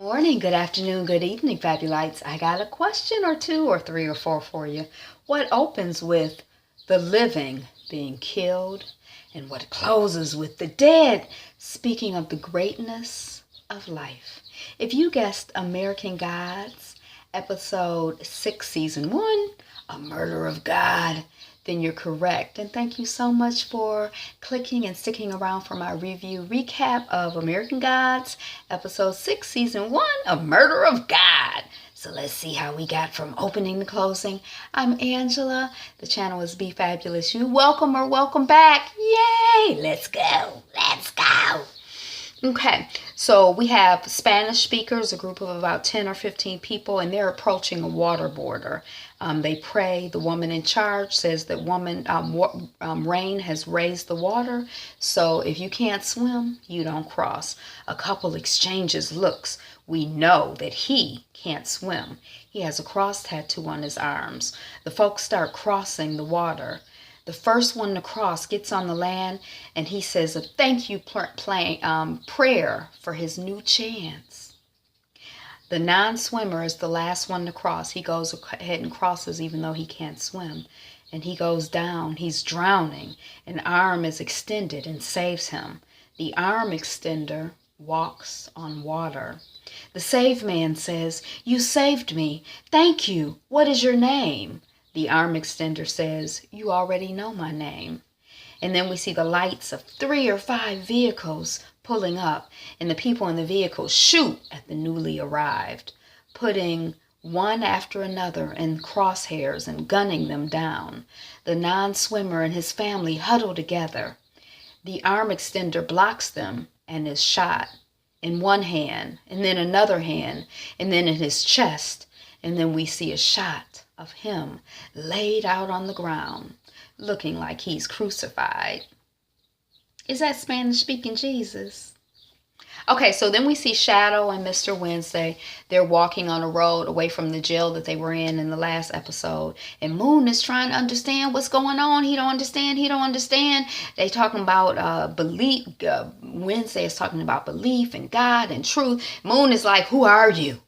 Morning, good afternoon, good evening, Fabulites. I got a question or two or three or four for you. What opens with the living being killed and what closes with the dead speaking of the greatness of life? If you guessed American Gods, episode 6, season 1, A Murder of God, then you're correct. And thank you so much for clicking and sticking around for my review recap of American Gods, episode 6, season 1, A Murder of God. So let's see how we got from opening to closing. I'm Angela. The channel is Be Fabulous You. Welcome or welcome back. Yay! Let's go. Let's go. Okay, so we have Spanish speakers, a group of about 10 or 15 people, and they're approaching a water border. They pray. The woman in charge says that rain has raised the water, so if you can't swim, you don't cross. A couple exchanges looks. We know that he can't swim. He has a cross tattoo on his arms. The folks start crossing the water. The first one to cross gets on the land, and he says a thank you prayer for his new chance. The non-swimmer is the last one to cross. He goes ahead and crosses even though he can't swim. And he goes down. He's drowning. An arm is extended and saves him. The arm extender walks on water. The saved man says, "You saved me. Thank you. What is your name?" The arm extender says, "You already know my name." And then we see the lights of 3 or 5 vehicles pulling up, and the people in the vehicles shoot at the newly arrived, putting one after another in crosshairs and gunning them down. The non-swimmer and his family huddle together. The arm extender blocks them and is shot in one hand, and then another hand, and then in his chest. And then we see a shot of him laid out on the ground, looking like he's crucified. Is that Spanish-speaking Jesus? Okay, so then we see Shadow and Mr. Wednesday. They're walking on a road away from the jail that they were in the last episode. And Moon is trying to understand what's going on. He don't understand. They talking about belief. Wednesday is talking about belief and God and truth. Moon is like, "Who are you?"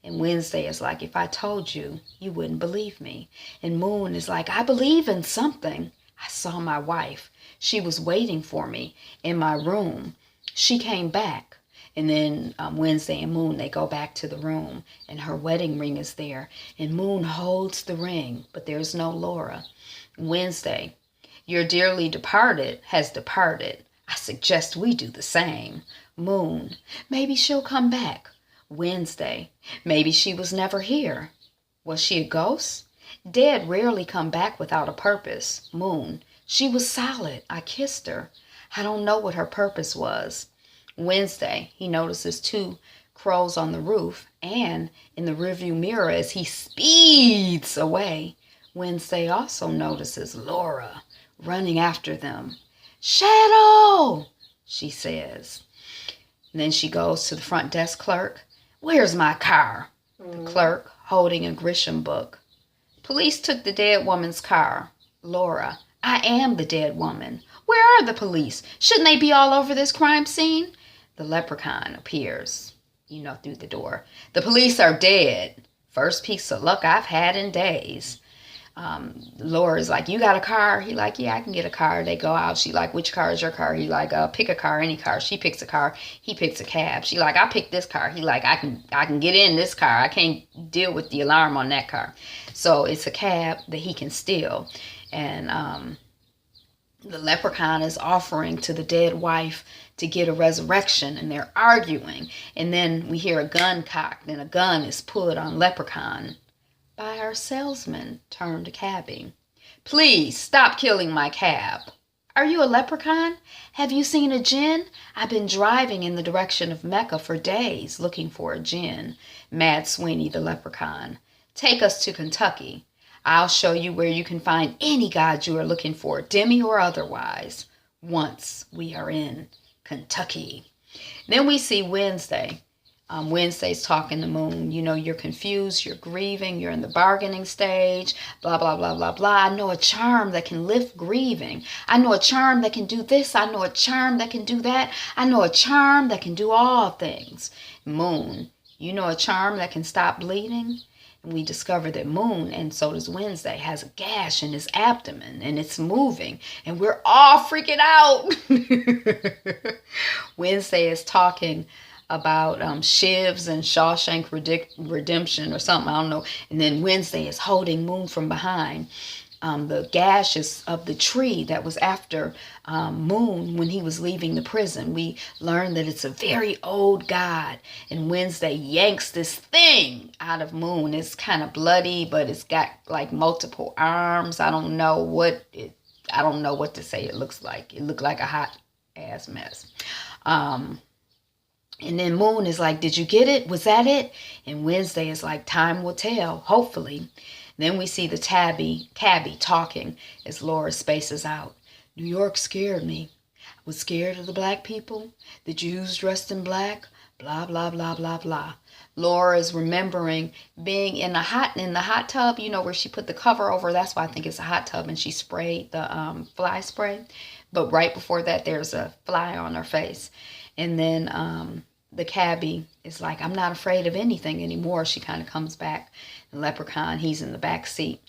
And Wednesday is like, "If I told you, you wouldn't believe me." And Moon is like, "I believe in something. I saw my wife. She was waiting for me in my room. She came back." And then Wednesday and Moon, they go back to the room, and her wedding ring is there. And Moon holds the ring, but there's no Laura. Wednesday, "Your dearly departed has departed. I suggest we do the same." Moon, "Maybe she'll come back." Wednesday, "Maybe she was never here. Was she a ghost? Dead rarely come back without a purpose." Moon, "She was solid. I kissed her. I don't know what her purpose was." Wednesday, he notices 2 crows on the roof and in the rearview mirror as he speeds away. Wednesday also notices Laura running after them. "Shadow," she says. And then she goes to the front desk clerk. "Where's my car?" The clerk, holding a Grisham book. "Police took the dead woman's car." Laura, "I am the dead woman. Where are the police? Shouldn't they be all over this crime scene?" The Leprechaun appears, through the door. "The police are dead. First piece of luck I've had in days." Laura's like, "You got a car?" He like, "Yeah, I can get a car." They go out. She like, "Which car is your car?" He like, "Pick a car, any car." She picks a car. He picks a cab. She like, "I picked this car." He like, I can get in this car. I can't deal with the alarm on that car." So it's a cab that he can steal. And the Leprechaun is offering to the dead wife to get a resurrection, and they're arguing. And then we hear a gun cocked, and a gun is put on Leprechaun by our salesman turned Cabbie. "Please stop killing my cab." "Are you a leprechaun? Have you seen a djinn? I've been driving in the direction of Mecca for days looking for a djinn." Mad Sweeney the Leprechaun, "Take us to Kentucky. I'll show you where you can find any god you are looking for, demi or otherwise, once we are in Kentucky." Then we see Wednesday. Wednesday's talking to Moon. "You're confused, you're grieving, you're in the bargaining stage, blah, blah, blah, blah, blah. I know a charm that can lift grieving. I know a charm that can do this. I know a charm that can do that. I know a charm that can do all things." Moon, You know a charm that can stop bleeding? And we discover that Moon, and so does Wednesday, has a gash in his abdomen and it's moving. And we're all freaking out. Wednesday is talking about shivs and Shawshank Redemption or something, I don't know. And then Wednesday is holding Moon from behind. The gash is of the tree that was after Moon when he was leaving the prison. We learn that it's a very old god, and Wednesday yanks this thing out of Moon. It's kind of bloody, but it's got like multiple arms. I don't know what to say it looks like. It looked like a hot ass mess. And then Moon is like, did you get it? Was that it? And Wednesday is like, time will tell, hopefully. Then we see the Cabbie talking as Laura spaces out. New York scared me. I was scared of the black people, the Jews dressed in black, blah, blah, blah, blah, blah. Laura is remembering being in the hot tub, you know, where she put the cover over. That's why I think it's a hot tub, and she sprayed the fly spray. But right before that, there's a fly on her face. And then the Cabbie is like, I'm not afraid of anything anymore. She kind of comes back. And Leprechaun, he's in the back seat.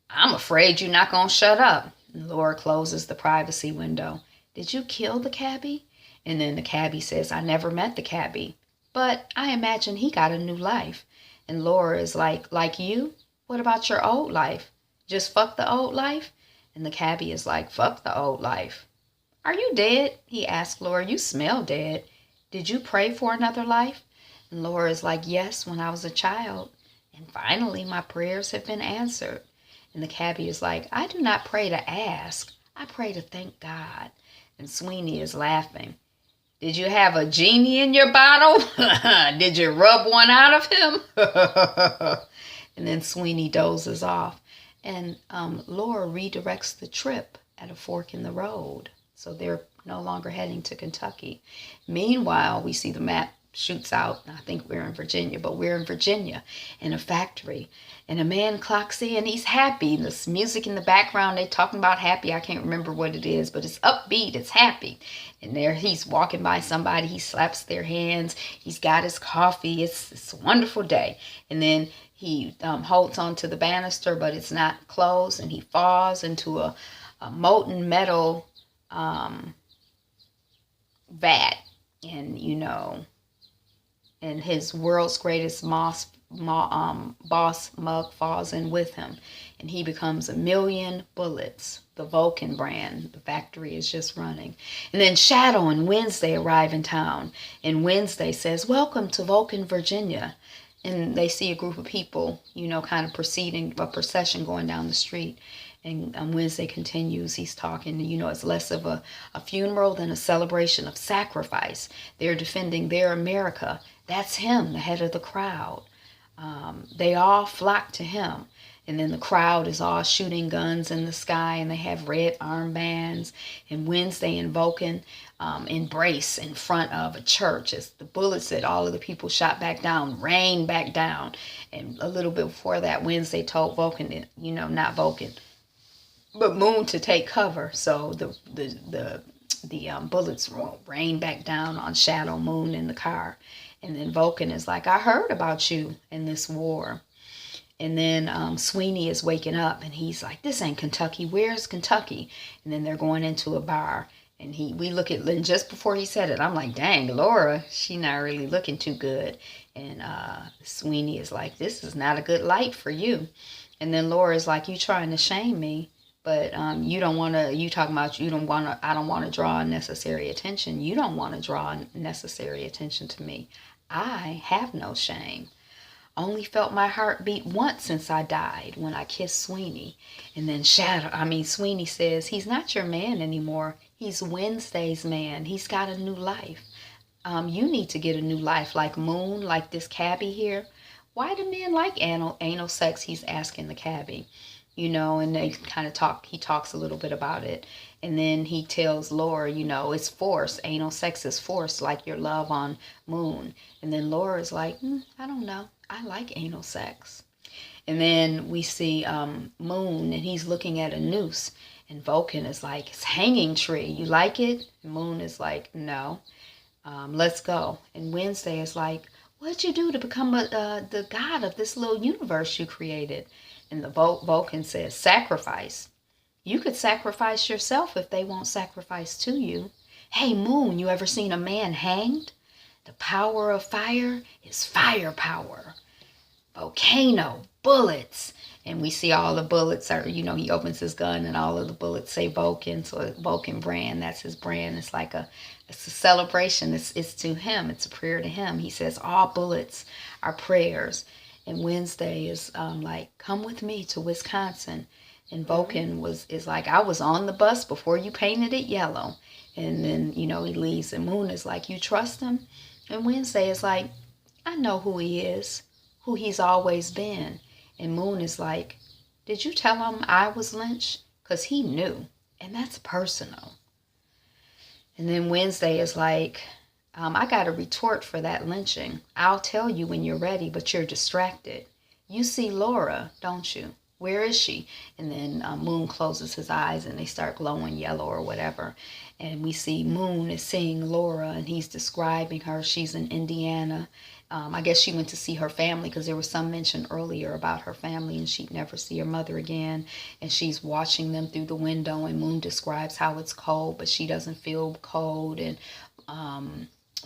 I'm afraid you're not going to shut up. And Laura closes the privacy window. Did you kill the Cabbie? And then the Cabbie says, I never met the Cabbie, but I imagine he got a new life. And Laura is like you? What about your old life? Just fuck the old life? And the Cabbie is like, fuck the old life. Are you dead? He asked Laura. You smell dead. Did you pray for another life? And Laura is like, yes, when I was a child. And finally, my prayers have been answered. And the Cabbie is like, I do not pray to ask. I pray to thank God. And Sweeney is laughing. Did you have a genie in your bottle? Did you rub one out of him? And then Sweeney dozes off. And Laura redirects the trip at a fork in the road. So they're no longer heading to Kentucky. Meanwhile, we see the map shoots out. I think we're in Virginia, but we're in Virginia in a factory. And a man clocks in. He's happy. This music in the background, they talking about happy. I can't remember what it is, but it's upbeat. It's happy. And there he's walking by somebody. He slaps their hands. He's got his coffee. It's a wonderful day. And then he holds onto the banister, but it's not closed. And he falls into a molten metal vat, and and his world's greatest boss mug falls in with him, and he becomes 1,000,000 bullets, the Vulcan brand. The factory is just running. And then Shadow and Wednesday arrive in town, and Wednesday says, welcome to Vulcan, Virginia. And they see a group of people, kind of preceding a procession going down the street. And Wednesday continues, he's talking, it's less of a funeral than a celebration of sacrifice. They're defending their America. That's him, the head of the crowd. They all flock to him. And then the crowd is all shooting guns in the sky, and they have red armbands. And Wednesday and Vulcan embrace in front of a church as the bullets that all of the people shot back down rain back down. And a little bit before that, Wednesday told Vulcan, not Vulcan, but Moon, to take cover. So the bullets rain back down on Shadow, Moon in the car. And then Vulcan is like, I heard about you in this war. And then Sweeney is waking up, and he's like, this ain't Kentucky. Where's Kentucky? And then they're going into a bar. And we look at Lynn just before he said it. I'm like, dang, Laura, she not really looking too good. And Sweeney is like, this is not a good light for you. And then Laura is like, you trying to shame me. But you don't want to, I don't want to draw unnecessary attention. You don't want to draw unnecessary attention to me. I have no shame. Only felt my heart beat once since I died, when I kissed Sweeney. And then Sweeney says, he's not your man anymore. He's Wednesday's man. He's got a new life. You need to get a new life, like Moon, like this Cabbie here. Why do men like anal sex? He's asking the Cabbie. And they kind of talk, he talks a little bit about it. And then he tells Laura, it's force. Anal sex is force, like your love on Moon. And then Laura's like, I don't know. I like anal sex. And then we see Moon, and he's looking at a noose. And Vulcan is like, it's hanging tree. You like it? And Moon is like, no. Let's go. And Wednesday is like, What'd you do to become the god of this little universe you created? And the Vulcan says, sacrifice. You could sacrifice yourself if they won't sacrifice to you. Hey, Moon, you ever seen a man hanged? The power of fire is fire power. Volcano, bullets. And we see all the bullets are, he opens his gun and all of the bullets say Vulcan. So Vulcan brand, that's his brand. It's a celebration. It's to him. It's a prayer to him. He says all bullets are prayers. And Wednesday is like, come with me to Wisconsin. And Vulcan is like, I was on the bus before you painted it yellow. And then, he leaves. And Moon is like, you trust him? And Wednesday is like, I know who he is, who he's always been. And Moon is like, did you tell him I was lynched? Because he knew. And that's personal. And then Wednesday is like, I got a retort for that lynching. I'll tell you when you're ready, but you're distracted. You see Laura, don't you? Where is she? And then Moon closes his eyes and they start glowing yellow or whatever. And we see Moon is seeing Laura and he's describing her. She's in Indiana. I guess she went to see her family because there was some mention earlier about her family and she'd never see her mother again. And she's watching them through the window and Moon describes how it's cold, but she doesn't feel cold. And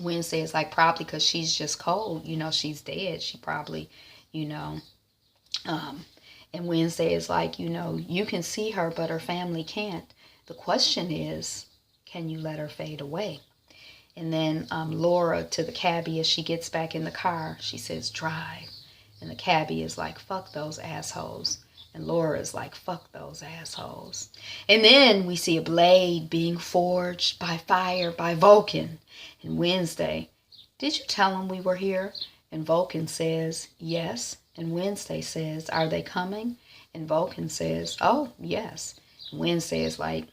Wednesday is like, probably because she's just cold. She's dead. She probably, and Wednesday is like, you can see her, but her family can't. The question is, can you let her fade away? And then Laura to the cabbie as she gets back in the car, she says, drive. And the cabbie is like, fuck those assholes. And Laura is like, fuck those assholes. And then we see a blade being forged by fire by Vulcan. And Wednesday, did you tell him we were here? And Vulcan says, yes. And Wednesday says, are they coming? And Vulcan says, oh, yes. And Wednesday is like,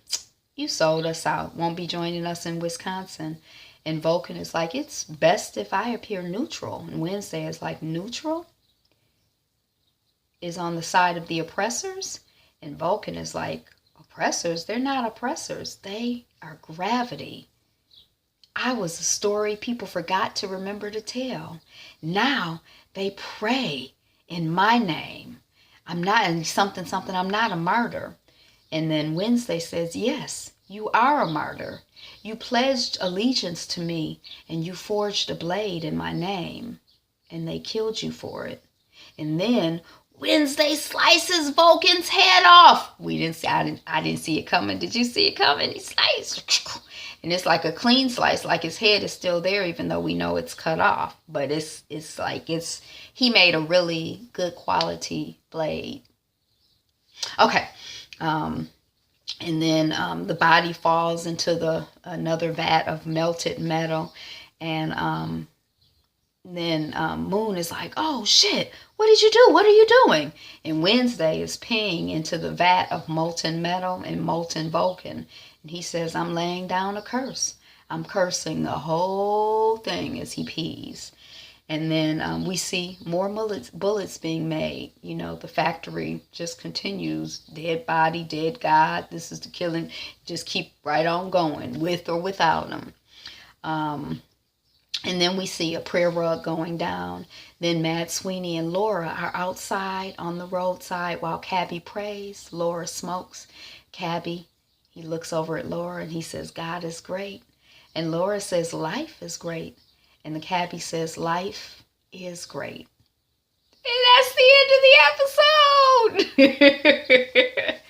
you sold us out. Won't be joining us in Wisconsin. And Vulcan is like, it's best if I appear neutral. And Wednesday is like, neutral is on the side of the oppressors? And Vulcan is like, oppressors? They're not oppressors. They are gravity. I was a story people forgot to remember to tell. Now they pray in my name. I'm not something, I'm not a martyr. And then Wednesday says, yes, you are a martyr. You pledged allegiance to me and you forged a blade in my name and they killed you for it. And then Wednesday slices Vulcan's head off. I didn't see it coming. Did you see it coming? He sliced. And it's like a clean slice, like his head is still there, even though we know it's cut off. But he made a really good quality blade. Okay. And then the body falls into another vat of melted metal. And then Moon is like, oh shit, what did you do? What are you doing? And Wednesday is peeing into the vat of molten metal and molten Vulcan. And he says, I'm laying down a curse. I'm cursing the whole thing as he pees. And then we see more bullets being made. The factory just continues. Dead body, dead God. This is the killing. Just keep right on going, with or without them. And then we see a prayer rug going down. Then Mad Sweeney and Laura are outside on the roadside while Cabbie prays. Laura smokes. Cabbie, he looks over at Laura and he says, God is great. And Laura says, life is great. And the Cabbie says, life is great. And that's the end of the episode.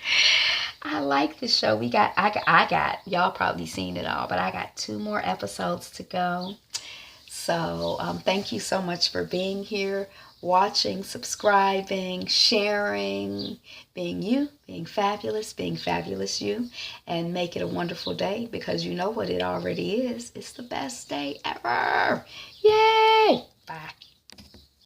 I like the show. I got, y'all probably seen it all, but I got 2 more episodes to go. So thank you so much for being here, watching, subscribing, sharing, being you, being fabulous you, and make it a wonderful day because you know what it already is. It's the best day ever. Yay! Bye.